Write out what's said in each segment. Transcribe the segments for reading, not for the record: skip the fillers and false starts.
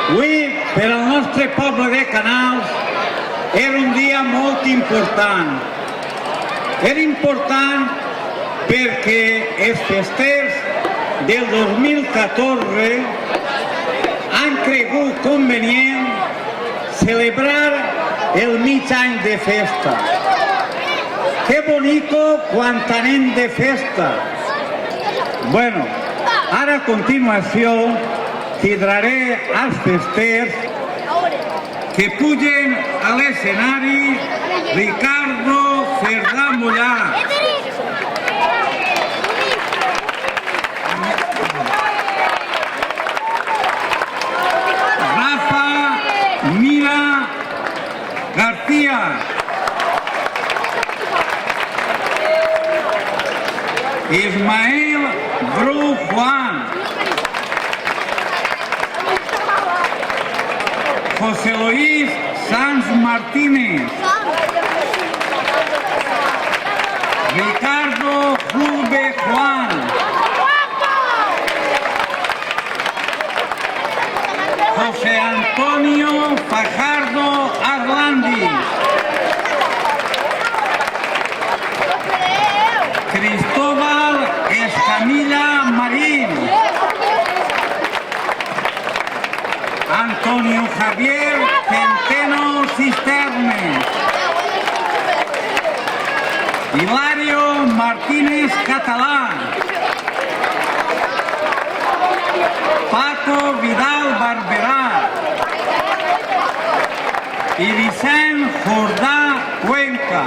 Avui, per al nostre poble de Canals, era un dia molt important. Era important perquè els festers del 2014 han cregut convenient celebrar el mig any de festa. Qué bonito quan anem de festa. Bueno, ara a continuació cridaré als festers que pugen a l'escenari Ricardo Cerdà Mollà, Rafa Mira García, Ismael Bru Juan, José Luis Sanz Martínez, Ricardo Fulbe Juan, José Antonio Fajardo Arlandi, Cristóbal Escamilla Marín, Antonio Javier Centeno Cisternes, Hilario Martínez Catalán, Paco Vidal Barberá y Vicent Jordà Cuenca.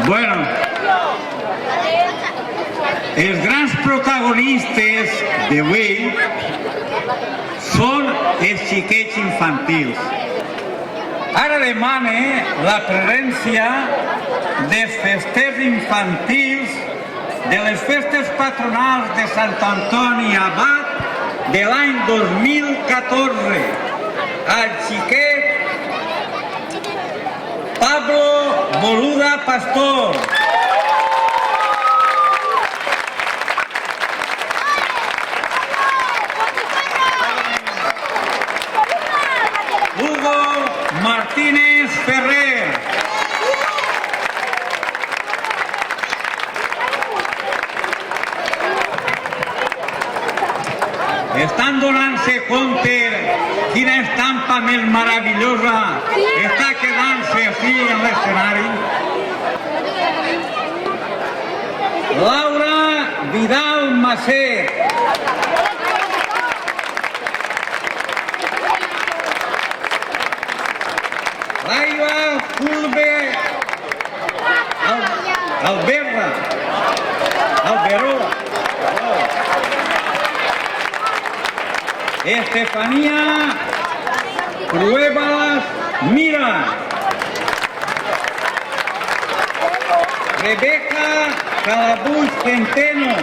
Bueno, els grans protagonistes d'avui són els xiquets infantils. Ara demane la presència dels festers infantils de les festes patronals de Sant Antoni Abat de l'any 2014. El xiquet Pablo Boluda Pastor, Hugo Martínez Ferrer, estan donant-se compte quina estampa més meravellosa està quedant-se així en l'escenari? Laura Vidal Macé, Laila Fulbe Alberra, Alberó, Estefanía Pruebas Mira, Rebeca Calabuig Centeno,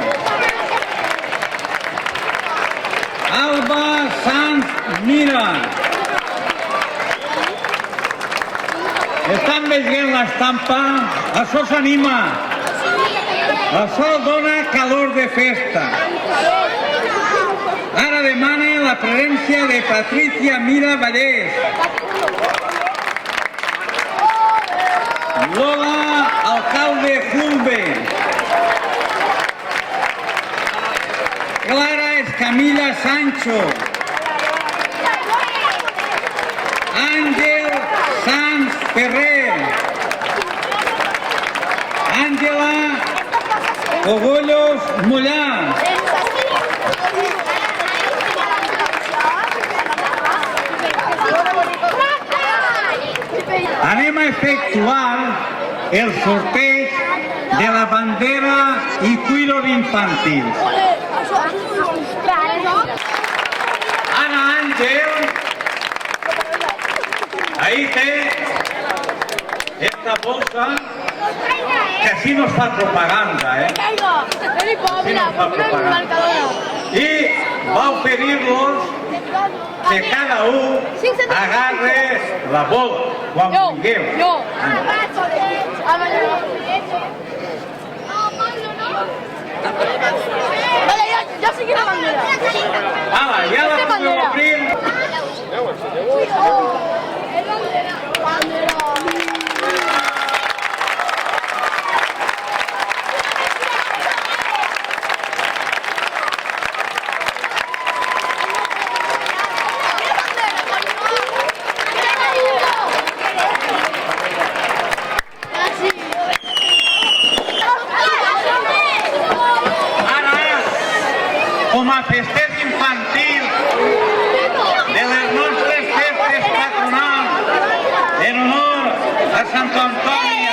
Alba Sanz Mira. Estan veient l'estampa? Això s'anima. Això dona calor de festa. Ara demana la presència de Patricia Mira Vallès, Lola Alcalde Fulbe, Clara Escamilla Sancho, Àngel Sanz Ferrer, Àngela Cogollos Mollà, anem a efectuar el sorteig de la bandera i cuiros infantils. Ana Àngel, ahí té esta bolsa, que así nos fa propaganda, así nos fa propaganda. I va oferir-los que cada un agarre la bola quan vulgueu. Vale, ya seguí grabando. com a festet infantil de les nostres festes patronals en honor a Sant Antoni